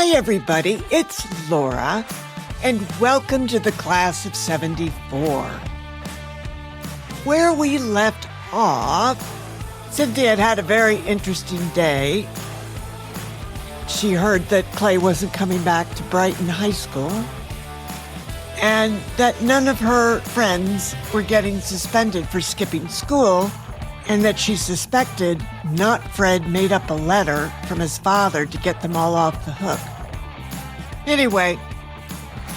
Hi, everybody. It's Laura, and welcome to the class of 74. Where we left off, Cynthia had a very interesting day. She heard that Clay wasn't coming back to Brighton High School, and that none of her friends were getting suspended for skipping school, and that she suspected Not Fred made up a letter from his father to get them all off the hook. Anyway,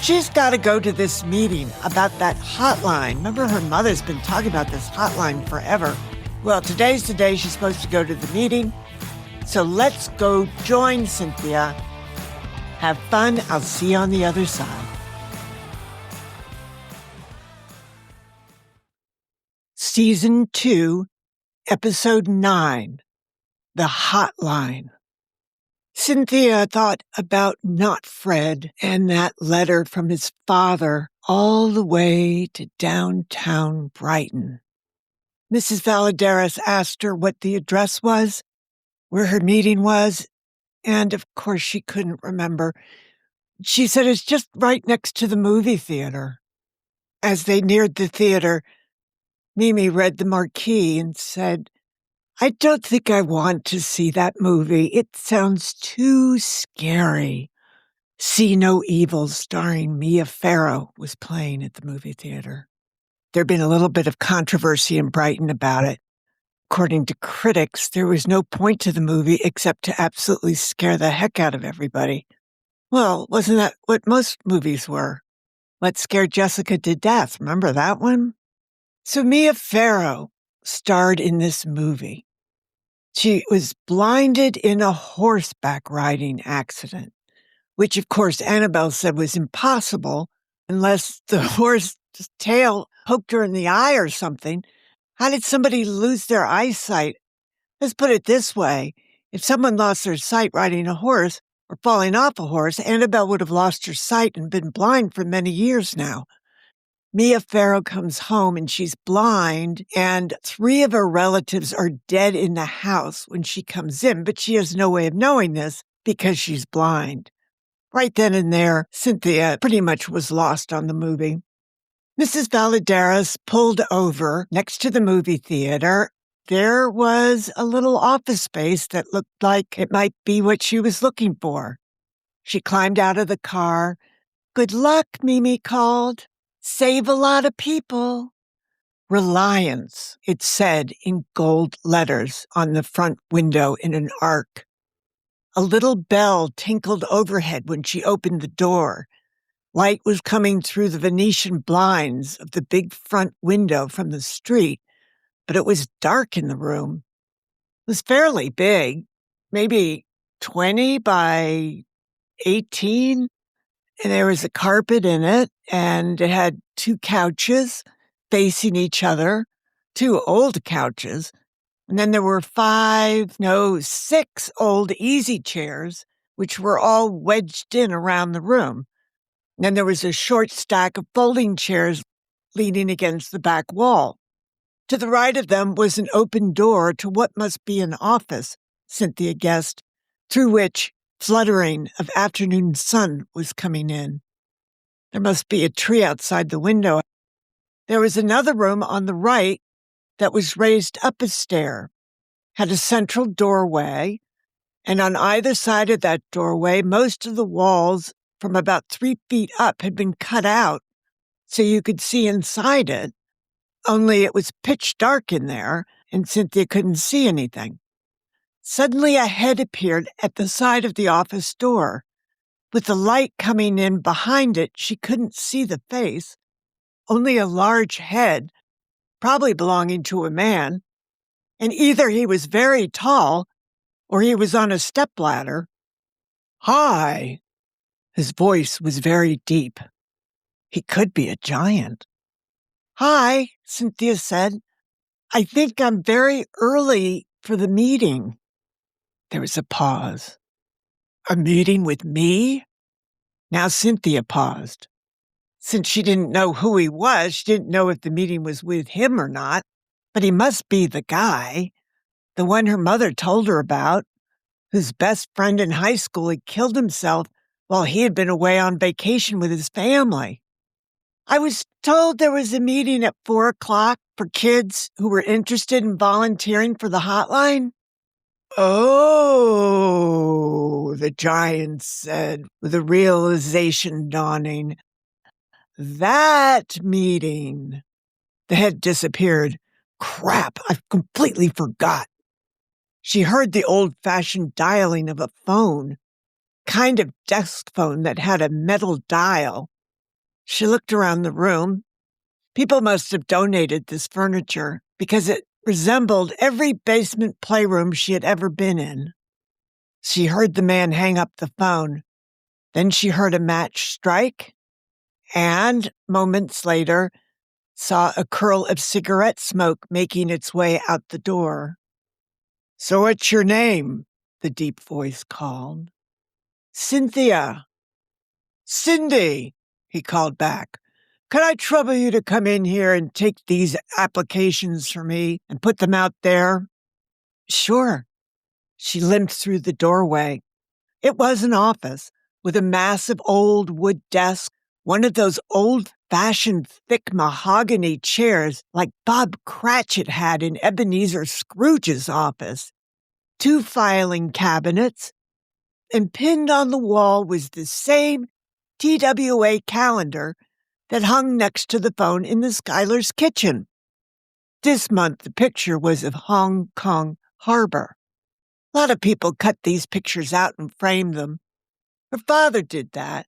she's got to go to this meeting about that hotline. Remember, her mother's been talking about this hotline forever. Well, today's the day she's supposed to go to the meeting. So let's go join Cynthia. Have fun. I'll see you on the other side. Season 2, Episode 9, The Hotline. Cynthia thought about Not Fred and that letter from his father all the way to downtown Brighton. Mrs. Valadares asked her what the address was, where her meeting was, and of course she couldn't remember. She said it's just right next to the movie theater. As they neared the theater, Mimi read the marquee and said, "I don't think I want to see that movie. It sounds too scary." See No Evil, starring Mia Farrow, was playing at the movie theater. There'd been a little bit of controversy in Brighton about it. According to critics, there was no point to the movie except to absolutely scare the heck out of everybody. Well, wasn't that what most movies were? What Scared Jessica to Death? Remember that one? So Mia Farrow starred in this movie. She was blinded in a horseback riding accident, which, of course, Annabelle said was impossible unless the horse's tail poked her in the eye or something. How did somebody lose their eyesight? Let's put it this way. If someone lost their sight riding a horse or falling off a horse, Annabelle would have lost her sight and been blind for many years now. Mia Farrow comes home and she's blind, and 3 of her relatives are dead in the house when she comes in, but she has no way of knowing this because she's blind. Right then and there, Cynthia pretty much was lost on the movie. Mrs. Valadares pulled over next to the movie theater. There was a little office space that looked like it might be what she was looking for. She climbed out of the car. "Good luck," Mimi called. "Save a lot of people." Reliance, it said in gold letters on the front window in an arc. A little bell tinkled overhead when she opened the door. Light was coming through the Venetian blinds of the big front window from the street, but it was dark in the room. It was fairly big, maybe 20 by 18. And there was a carpet in it, and it had 2 couches facing each other, 2 old couches. And then there were 6 old easy chairs, which were all wedged in around the room. And then there was a short stack of folding chairs leaning against the back wall. To the right of them was an open door to what must be an office, Cynthia guessed, through which fluttering of afternoon sun was coming in. There must be a tree outside the window. There was another room on the right that was raised up a stair, had a central doorway, and on either side of that doorway, most of the walls from about 3 feet up had been cut out so you could see inside it, only it was pitch dark in there and Cynthia couldn't see anything. Suddenly a head appeared at the side of the office door. With the light coming in behind it, she couldn't see the face, only a large head, probably belonging to a man, and either he was very tall or he was on a stepladder. "Hi." His voice was very deep. He could be a giant. "Hi," Cynthia said. "I think I'm very early for the meeting." There was a pause. "A meeting with me?" Now Cynthia paused. Since she didn't know who he was, she didn't know if the meeting was with him or not, but he must be the guy, the one her mother told her about, whose best friend in high school had killed himself while he had been away on vacation with his family. I was told there was a meeting at 4 o'clock for kids who were interested in volunteering for the hotline. Oh, the giant said, with a realization dawning. That meeting. The head disappeared. Crap, I completely forgot. She heard the old-fashioned dialing of a phone, kind of desk phone that had a metal dial. She looked around the room. People must have donated this furniture because it resembled every basement playroom she had ever been in. She heard the man hang up the phone. Then she heard a match strike and, moments later, saw a curl of cigarette smoke making its way out the door. "So what's your name?" the deep voice called. "Cynthia." "Cindy," he called back. "Could I trouble you to come in here and take these applications for me and put them out there?" "Sure." She limped through the doorway. It was an office with a massive old wood desk, one of those old-fashioned thick mahogany chairs like Bob Cratchit had in Ebenezer Scrooge's office, 2 filing cabinets, and pinned on the wall was the same TWA calendar that hung next to the phone in the Schuyler's kitchen. This month, the picture was of Hong Kong Harbor. A lot of people cut these pictures out and framed them. Her father did that,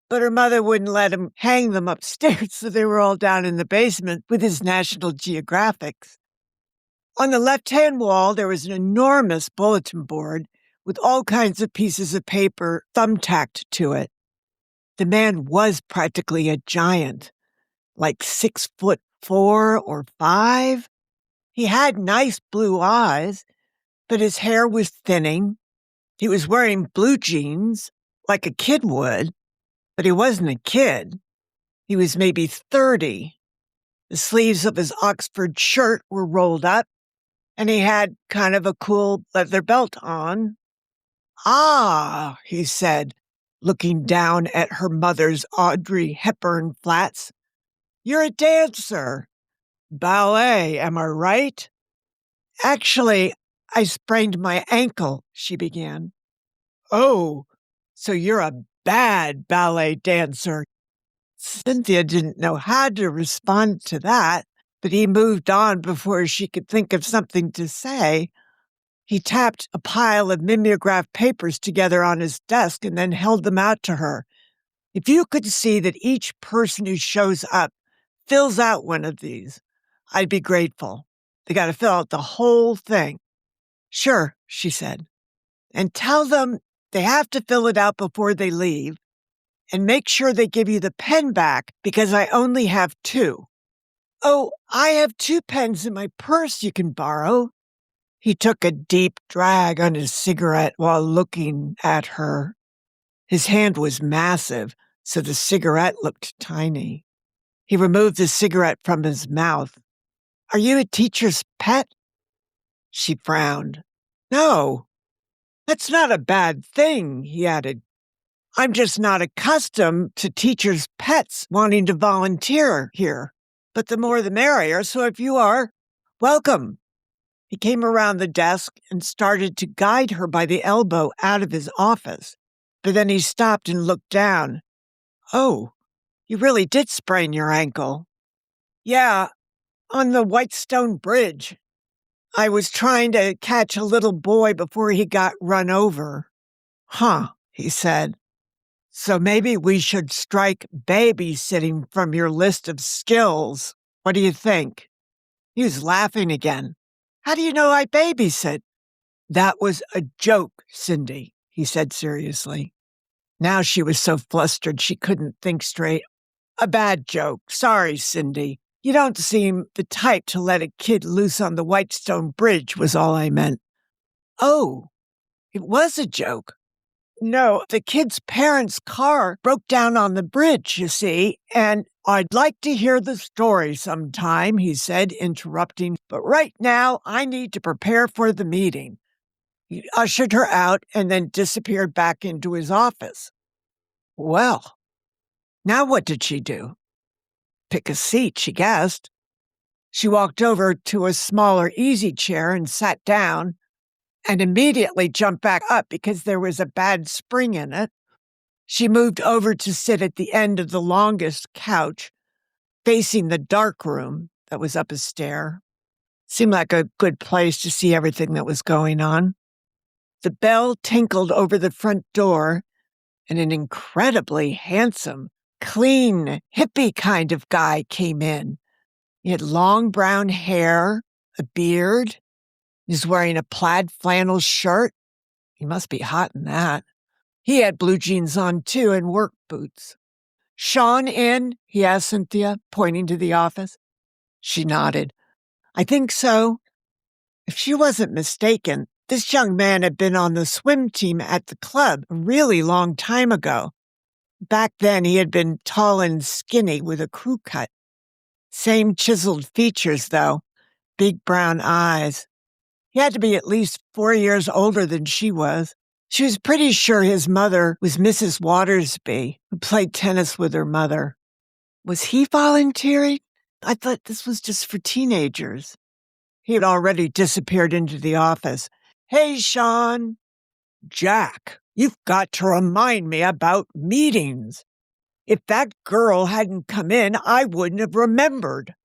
but her mother wouldn't let him hang them upstairs, so they were all down in the basement with his National Geographics. On the left-hand wall, there was an enormous bulletin board with all kinds of pieces of paper thumbtacked to it. The man was practically a giant, like 6'4" or 5. He had nice blue eyes, but his hair was thinning. He was wearing blue jeans, like a kid would, but he wasn't a kid. He was maybe 30. The sleeves of his Oxford shirt were rolled up, and he had kind of a cool leather belt on. "Ah," he said, looking down at her mother's Audrey Hepburn flats. "You're a dancer. Ballet, am I right?" "Actually, I sprained my ankle," she began. "Oh, so you're a bad ballet dancer." Cynthia didn't know how to respond to that, but he moved on before she could think of something to say. He tapped a pile of mimeograph papers together on his desk and then held them out to her. "If you could see that each person who shows up fills out one of these, I'd be grateful. They got to fill out the whole thing." "Sure," she said. "And tell them they have to fill it out before they leave. And make sure they give you the pen back because I only have 2. "Oh, I have 2 pens in my purse you can borrow." He took a deep drag on his cigarette while looking at her. His hand was massive, so the cigarette looked tiny. He removed the cigarette from his mouth. "Are you a teacher's pet?" She frowned. "No, that's not a bad thing," he added. "I'm just not accustomed to teachers' pets wanting to volunteer here. But the more the merrier, so if you are, welcome." He came around the desk and started to guide her by the elbow out of his office. But then he stopped and looked down. "Oh, you really did sprain your ankle." "Yeah, on the Whitestone Bridge. I was trying to catch a little boy before he got run over." "Huh," he said. "So maybe we should strike babysitting from your list of skills. What do you think?" He was laughing again. "How do you know I babysit?" "That was a joke, Cindy," he said seriously. Now she was so flustered she couldn't think straight. "A bad joke. Sorry, Cindy. You don't seem the type to let a kid loose on the Whitestone Bridge was all I meant." "Oh, it was a joke." "No, the kid's parents' car broke down on the bridge, you see, and I'd like to hear the story sometime," he said, interrupting, "but right now I need to prepare for the meeting." He ushered her out and then disappeared back into his office. Well, now what did she do? Pick a seat, she guessed. She walked over to a smaller easy chair and sat down, and immediately jumped back up because there was a bad spring in it. She moved over to sit at the end of the longest couch, facing the dark room that was up a stair. Seemed like a good place to see everything that was going on. The bell tinkled over the front door, and an incredibly handsome, clean, hippie kind of guy came in. He had long brown hair, a beard. He was wearing a plaid flannel shirt. He must be hot in that. He had blue jeans on, too, and work boots. "Sean in?" he asked Cynthia, pointing to the office. She nodded. "I think so." If she wasn't mistaken, this young man had been on the swim team at the club a really long time ago. Back then, he had been tall and skinny with a crew cut. Same chiseled features, though, big brown eyes. He had to be at least 4 years older than she was. She was pretty sure his mother was Mrs. Watersby, who played tennis with her mother. Was he volunteering? I thought this was just for teenagers. He had already disappeared into the office. "Hey, Sean." "Jack, you've got to remind me about meetings. If that girl hadn't come in, I wouldn't have remembered."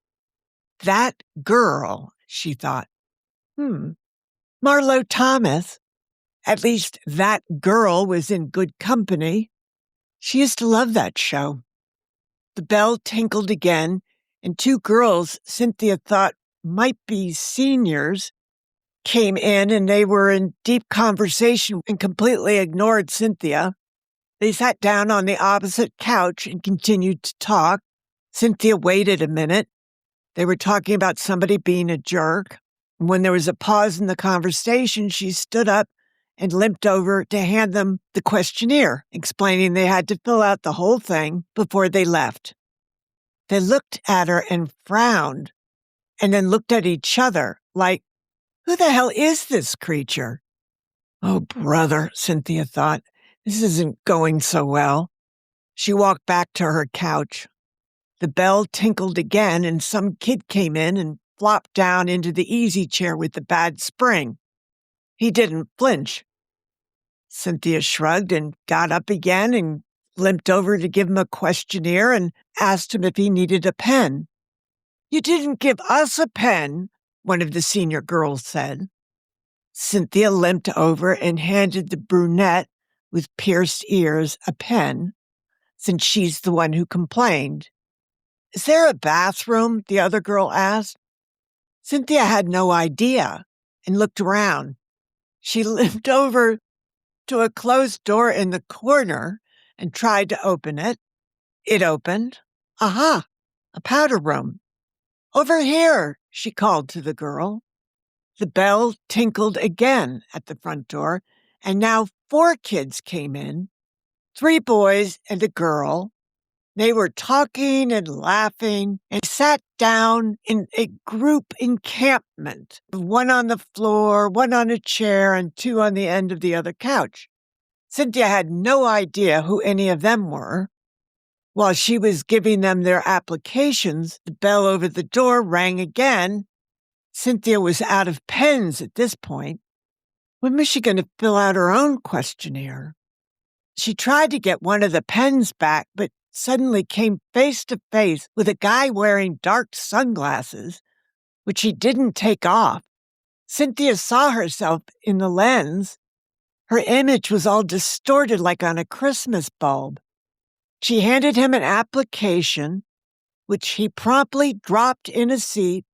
That girl, she thought. Marlo Thomas. At least that girl was in good company. She used to love that show. The bell tinkled again, and 2 girls Cynthia thought might be seniors came in, and they were in deep conversation and completely ignored Cynthia. They sat down on the opposite couch and continued to talk. Cynthia waited a minute. They were talking about somebody being a jerk. When there was a pause in the conversation, she stood up and limped over to hand them the questionnaire, explaining they had to fill out the whole thing before they left. They looked at her and frowned, and then looked at each other like, who the hell is this creature? Oh, brother, Cynthia thought, this isn't going so well. She walked back to her couch. The bell tinkled again, and some kid came in and flopped down into the easy chair with the bad spring. He didn't flinch. Cynthia shrugged and got up again and limped over to give him a questionnaire and asked him if he needed a pen. "You didn't give us a pen," one of the senior girls said. Cynthia limped over and handed the brunette with pierced ears a pen, since she's the one who complained. "Is there a bathroom?" the other girl asked. Cynthia had no idea and looked around. She limped over to a closed door in the corner and tried to open it. It opened. Aha, a powder room. "Over here," she called to the girl. The bell tinkled again at the front door, and now 4 kids came in, 3 boys and a girl. They were talking and laughing and sat down in a group encampment, 1 on the floor, 1 on a chair, and 2 on the end of the other couch. Cynthia had no idea who any of them were. While she was giving them their applications, the bell over the door rang again. Cynthia was out of pens at this point. When was she going to fill out her own questionnaire? She tried to get one of the pens back, but suddenly came face to face with a guy wearing dark sunglasses, which he didn't take off. Cynthia saw herself in the lens. Her image was all distorted like on a Christmas bulb. She handed him an application, which he promptly dropped in a seat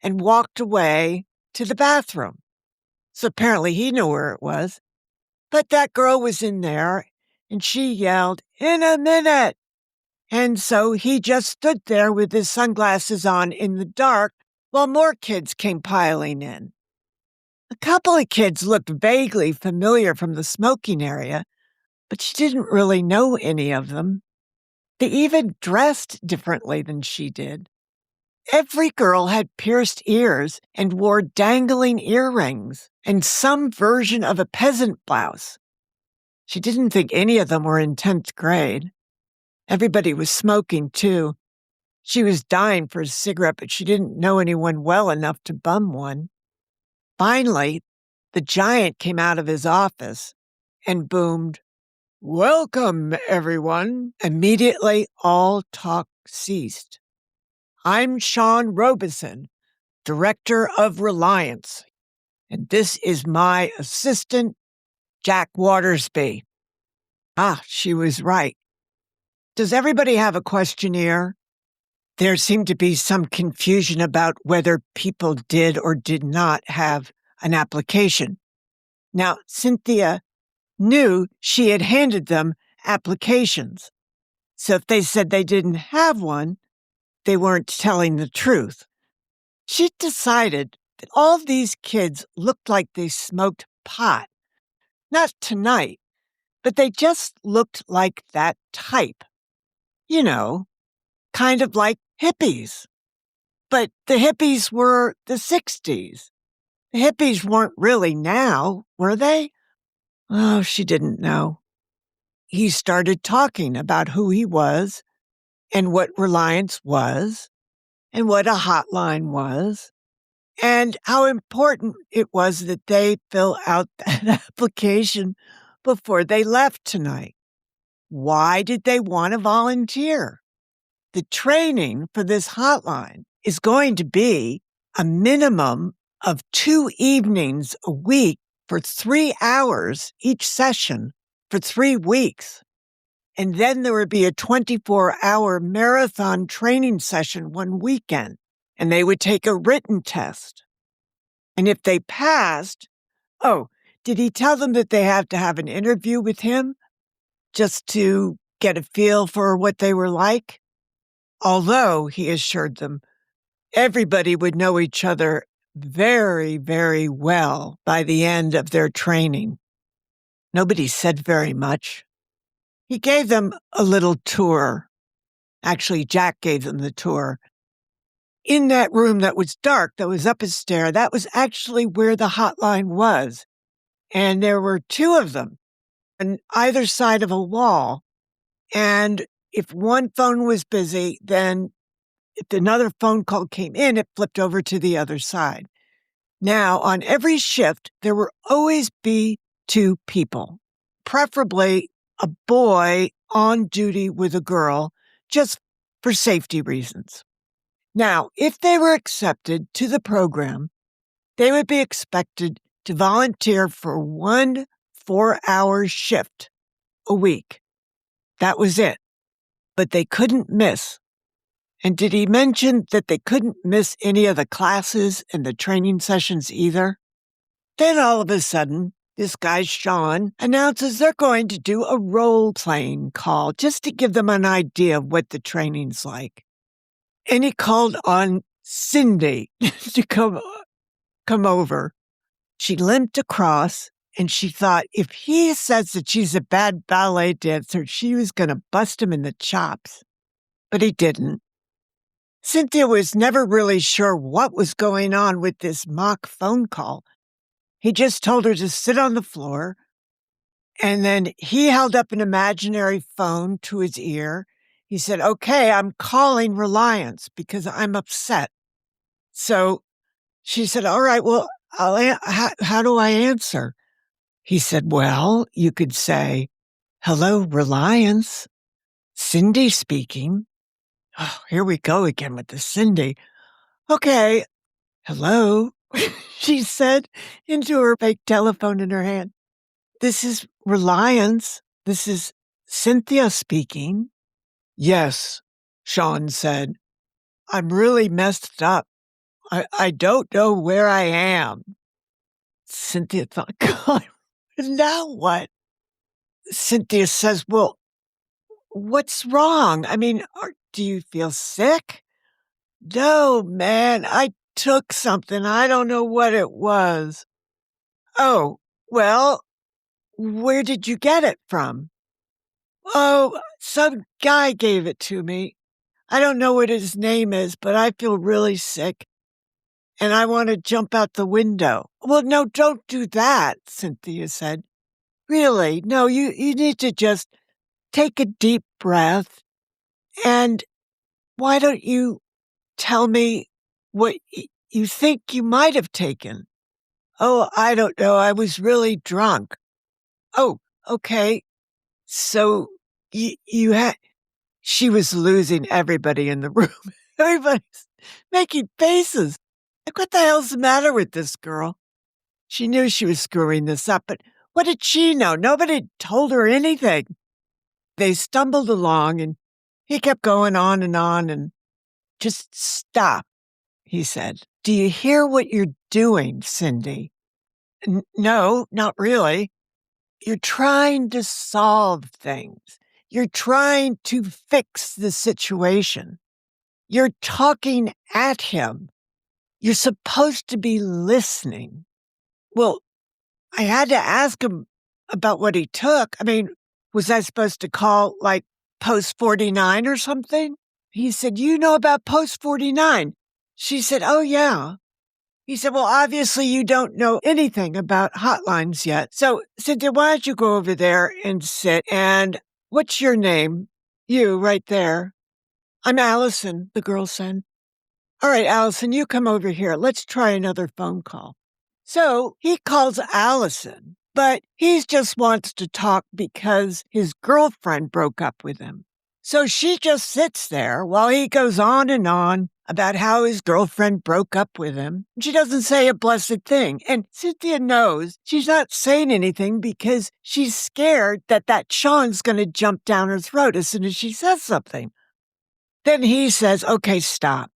and walked away to the bathroom. So apparently he knew where it was. But that girl was in there, and she yelled, "In a minute!" And so he just stood there with his sunglasses on in the dark while more kids came piling in. A couple of kids looked vaguely familiar from the smoking area, but she didn't really know any of them. They even dressed differently than she did. Every girl had pierced ears and wore dangling earrings and some version of a peasant blouse. She didn't think any of them were in 10th grade. Everybody was smoking, too. She was dying for a cigarette, but she didn't know anyone well enough to bum one. Finally, the giant came out of his office and boomed, "Welcome, everyone." Immediately, all talk ceased. "I'm Sean Robeson, director of Reliance, and this is my assistant, Jack Watersby." Ah, she was right. Does everybody have a questionnaire? There seemed to be some confusion about whether people did or did not have an application. Now, Cynthia knew she had handed them applications. So if they said they didn't have one, they weren't telling the truth. She decided that all these kids looked like they smoked pot. Not tonight, but they just looked like that type. You know, kind of like hippies. But the hippies were the 60s. The hippies weren't really now, were they? Oh, she didn't know. He started talking about who he was and what Reliance was and what a hotline was and how important it was that they fill out that application before they left tonight. Why did they want to volunteer? The training for this hotline is going to be a minimum of 2 evenings a week for 3 hours each session for 3 weeks. And then there would be a 24-hour marathon training session one weekend, and they would take a written test. And if they passed, did he tell them that they have to have an interview with him just to get a feel for what they were like? Although, he assured them, everybody would know each other very, very well by the end of their training. Nobody said very much. He gave them a little tour. Actually, Jack gave them the tour. In that room that was dark, that was up a stair, that was actually where the hotline was. And there were 2 of them on either side of a wall. And if one phone was busy, then if another phone call came in, it flipped over to the other side. Now, on every shift, there will always be 2 people, preferably a boy on duty with a girl, just for safety reasons. Now, if they were accepted to the program, they would be expected to volunteer for 1 4-hour shift a week. That was it. But they couldn't miss. And did he mention that they couldn't miss any of the classes and the training sessions either? Then all of a sudden, this guy, Sean, announces they're going to do a role-playing call just to give them an idea of what the training's like. And he called on Cindy to come over. She limped across, and she thought if he says that she's a bad ballet dancer, she was going to bust him in the chops. But he didn't. Cynthia was never really sure what was going on with this mock phone call. He just told her to sit on the floor, and then he held up an imaginary phone to his ear. He said, "Okay, I'm calling Reliance because I'm upset." So she said, "All right, well, how do I answer?" He said, "Well, you could say, 'Hello, Reliance. Cindy speaking.'" Oh, here we go again with the Cindy. "Okay, hello," she said into her fake telephone in her hand. "This is Reliance. This is Cynthia speaking." "Yes," Sean said. "I'm really messed up. I don't know where I am." Cynthia thought, God, now what? Cynthia says, "Well, what's wrong? I mean, do you feel sick?" "No, man, I took something. I don't know what it was." "Oh, well, where did you get it from?" "Oh, some guy gave it to me. I don't know what his name is, but I feel really sick, and I want to jump out the window." "Well, no, don't do that," Cynthia said. really, no, you need to just take a deep breath. And why don't you tell me what you think you might have taken? Oh, I don't know. I was really drunk. Oh, okay. So you had, she was losing everybody in the room. Everybody's making faces. Like, what the hell's the matter with this girl? She knew she was screwing this up, but what did she know? Nobody told her anything. They stumbled along and he kept going on and just stop, he said. Do you hear what you're doing, Cindy? No, not really. You're trying to solve things. You're trying to fix the situation. You're talking at him. You're supposed to be listening. Well, I had to ask him about what he took. I mean, was I supposed to call like post 49 or something? He said, you know about post 49? She said, oh, yeah. He said, well, obviously you don't know anything about hotlines yet. So, Cynthia, why don't you go over there and sit? And what's your name? You, right there. I'm Allison, the girl said. All right, Allison, you come over here. Let's try another phone call. So he calls Allison, but he just wants to talk because his girlfriend broke up with him. So she just sits there while he goes on and on about how his girlfriend broke up with him. She doesn't say a blessed thing. And Cynthia knows she's not saying anything because she's scared that Sean's going to jump down her throat as soon as she says something. Then he says, okay, stop.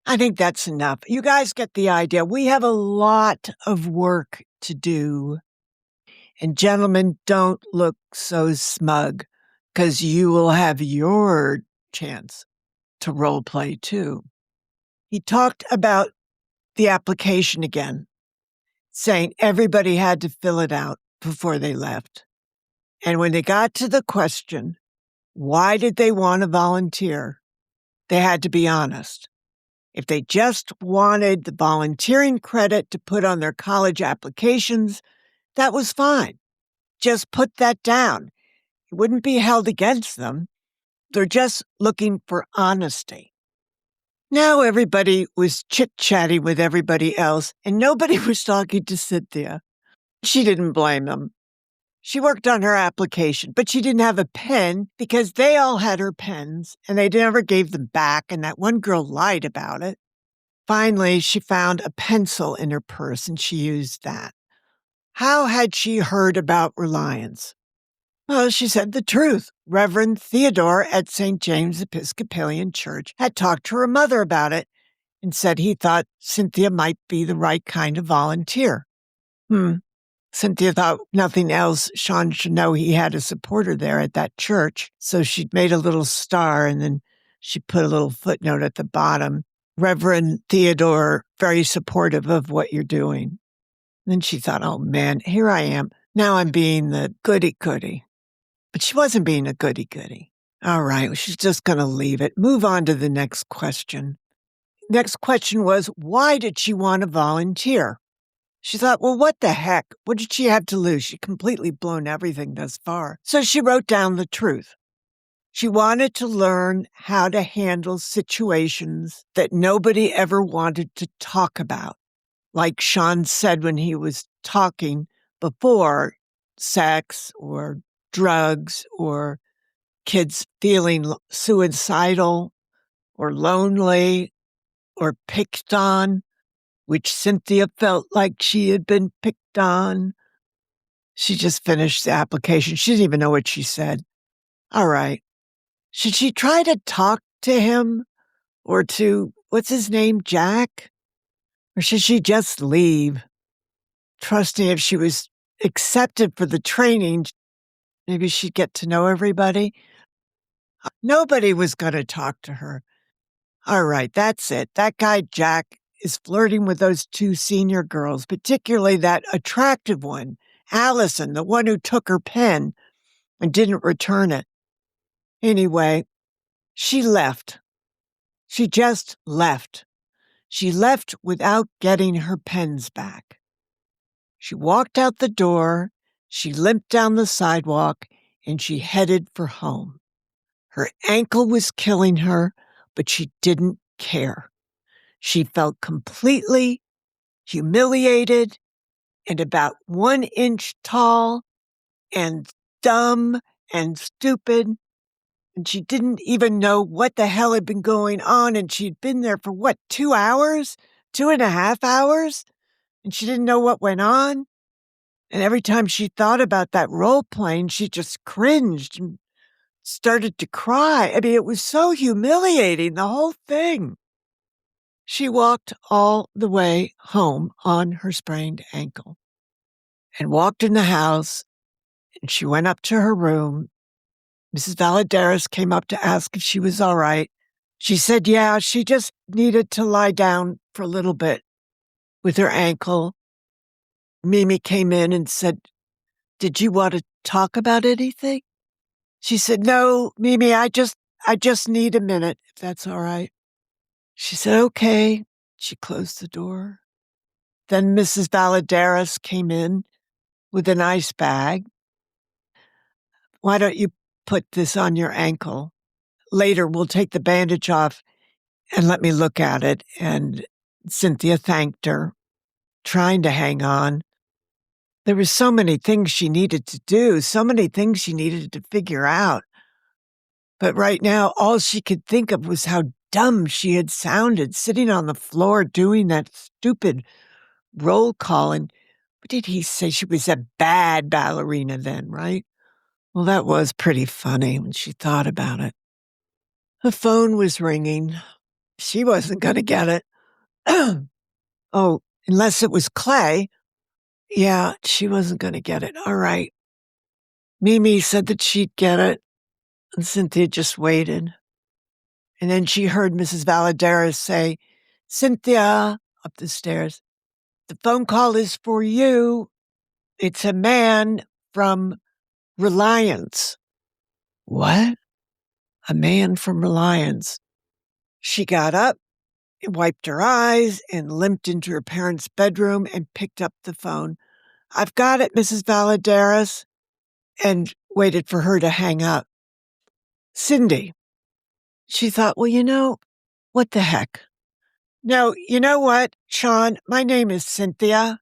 I think that's enough. You guys get the idea. We have a lot of work to do. And gentlemen, don't look so smug because you will have your chance to role play too. He talked about the application again, saying everybody had to fill it out before they left. And when they got to the question, why did they want to volunteer? They had to be honest. If they just wanted the volunteering credit to put on their college applications, that was fine. Just put that down. It wouldn't be held against them. They're just looking for honesty. Now everybody was chit-chatting with everybody else, and nobody was talking to Cynthia. She didn't blame them. She worked on her application, but she didn't have a pen because they all had her pens, and they never gave them back, and that one girl lied about it. Finally, she found a pencil in her purse, and she used that. How had she heard about Reliance? Well, she said the truth. Reverend Theodore at St. James Episcopalian Church had talked to her mother about it and said he thought Cynthia might be the right kind of volunteer. Cynthia thought nothing else Sean should know he had a supporter there at that church, so she made a little star and then she put a little footnote at the bottom. Reverend Theodore, very supportive of what you're doing. And then she thought, oh man, here I am. Now I'm being the goody-goody. But she wasn't being a goody-goody. All right, she's just going to leave it. Move on to the next question. Next question was, why did she want to volunteer? She thought, well, what the heck? What did she have to lose? She'd completely blown everything thus far. So she wrote down the truth. She wanted to learn how to handle situations that nobody ever wanted to talk about. Like Sean said when he was talking before, sex or drugs or kids feeling suicidal or lonely or picked on, which Cynthia felt like she had been picked on. She just finished the application. She didn't even know what she said. All right. Should she try to talk to him or to, what's his name, Jack? Or should she just leave, trusting if she was accepted for the training, maybe she'd get to know everybody? Nobody was going to talk to her. All right, that's it. That guy, Jack, is flirting with those two senior girls, particularly that attractive one, Allison, the one who took her pen and didn't return it. Anyway, she left. She just left. She left without getting her pens back. She walked out the door. She limped down the sidewalk and she headed for home. Her ankle was killing her, but she didn't care. She felt completely humiliated and about 1 inch tall and dumb and stupid. And she didn't even know what the hell had been going on. And she'd been there for 2 hours? 2.5 hours? And she didn't know what went on. And every time she thought about that role playing, she just cringed and started to cry. I mean, it was so humiliating, the whole thing. She walked all the way home on her sprained ankle and walked in the house, and she went up to her room. Mrs. Valadares came up to ask if she was all right. She said, yeah, she just needed to lie down for a little bit with her ankle. Mimi came in and said, did you want to talk about anything? She said, no, Mimi, I just need a minute, if that's all right. She said, okay. She closed the door. Then Mrs. Valadares came in with an ice bag. Why don't you put this on your ankle? Later, we'll take the bandage off and let me look at it. And Cynthia thanked her, trying to hang on. There were so many things she needed to do, so many things she needed to figure out. But right now, all she could think of was how dumb she had sounded sitting on the floor doing that stupid roll call. And what did he say? She was a bad ballerina then, right? Well, that was pretty funny when she thought about it. The phone was ringing. She wasn't going to get it. Oh, unless it was Clay. Yeah, she wasn't going to get it. All right. Mimi said that she'd get it, and Cynthia just waited. And then she heard Mrs. Valadares say, Cynthia, up the stairs, the phone call is for you. It's a man from Reliance. What? A man from Reliance. She got up, wiped her eyes, and limped into her parents' bedroom and picked up the phone. I've got it, Mrs. Valadares, and waited for her to hang up. Cindy. She thought, well, what the heck? No, you know what, Sean? My name is Cynthia.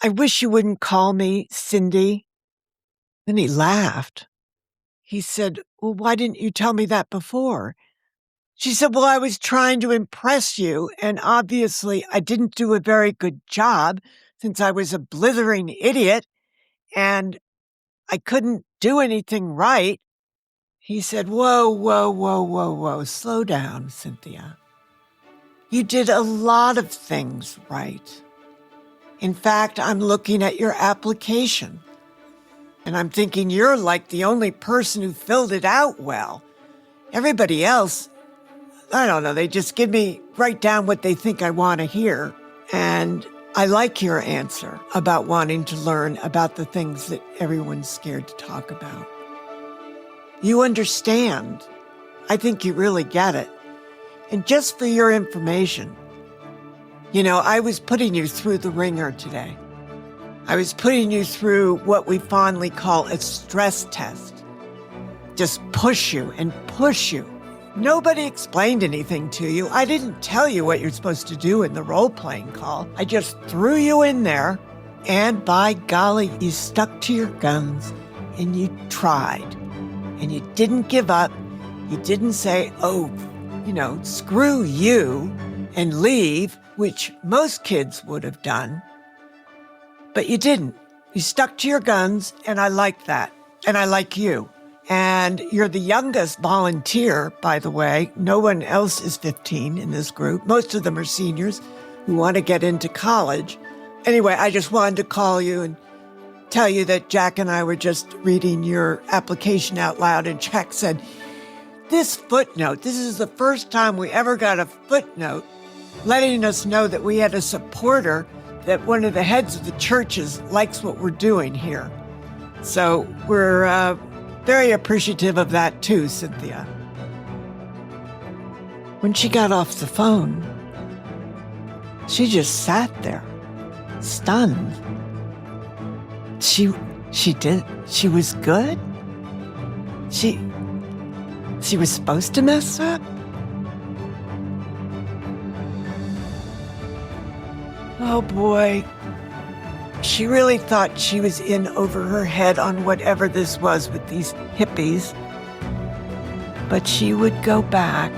I wish you wouldn't call me Cindy. Then he laughed. He said, well, why didn't you tell me that before? She said, well, I was trying to impress you, and obviously I didn't do a very good job since I was a blithering idiot, and I couldn't do anything right. He said, whoa, slow down, Cynthia. You did a lot of things right. In fact, I'm looking at your application, and I'm thinking you're like the only person who filled it out well. Everybody else, I don't know, they just write down what they think I want to hear. And I like your answer about wanting to learn about the things that everyone's scared to talk about. You understand. I think you really get it. And just for your information, I was putting you through the ringer today. I was putting you through what we fondly call a stress test. Just push you and push you. Nobody explained anything to you. I didn't tell you what you're supposed to do in the role-playing call. I just threw you in there, and by golly, you stuck to your guns, and you tried. And you didn't give up. You didn't say, screw you, and leave, which most kids would have done. But you didn't. You stuck to your guns, and I like that. And I like you. And you're the youngest volunteer, by the way. No one else is 15 in this group. Most of them are seniors who want to get into college. Anyway, I just wanted to call you and tell you that Jack and I were just reading your application out loud, and Jack said, this footnote, this is the first time we ever got a footnote letting us know that we had a supporter, that one of the heads of the churches likes what we're doing here. So we're very appreciative of that too, Cynthia. When she got off the phone, she just sat there, stunned. She She did? She was good? She was supposed to mess up? Oh boy. She really thought she was in over her head on whatever this was with these hippies. But she would go back.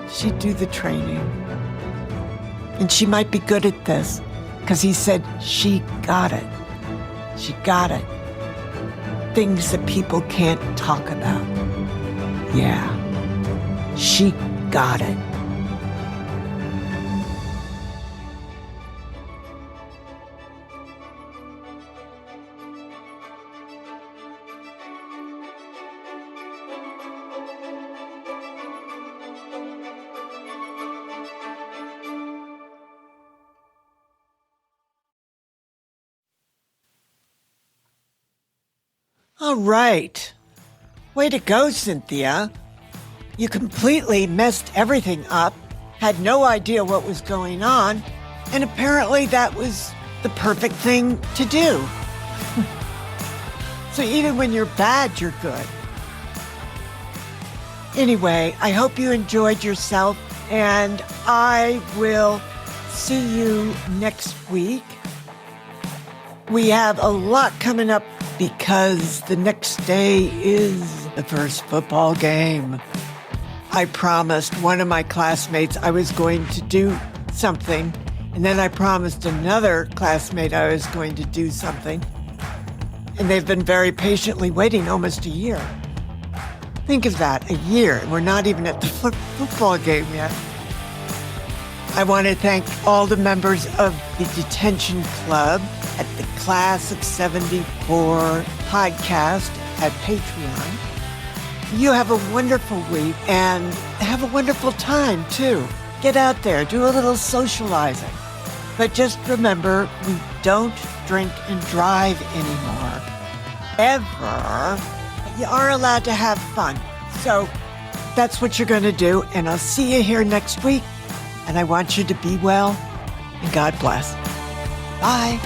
She'd do the training. And she might be good at this, because he said she got it. She got it. Things that people can't talk about. Yeah, she got it. All right. Way to go, Cynthia. You completely messed everything up, had no idea what was going on, and apparently that was the perfect thing to do. So even when you're bad, you're good. Anyway, I hope you enjoyed yourself, and I will see you next week. We have a lot coming up because the next day is the first football game. I promised one of my classmates I was going to do something, and then I promised another classmate I was going to do something. And they've been very patiently waiting almost a year. Think of that, a year, and we're not even at the football game yet. I want to thank all the members of the Detention Club at the Class of 74 podcast at Patreon. You have a wonderful week and have a wonderful time, too. Get out there, do a little socializing. But just remember, we don't drink and drive anymore. Ever. You are allowed to have fun. So that's what you're going to do, and I'll see you here next week. And I want you to be well, and God bless. Bye.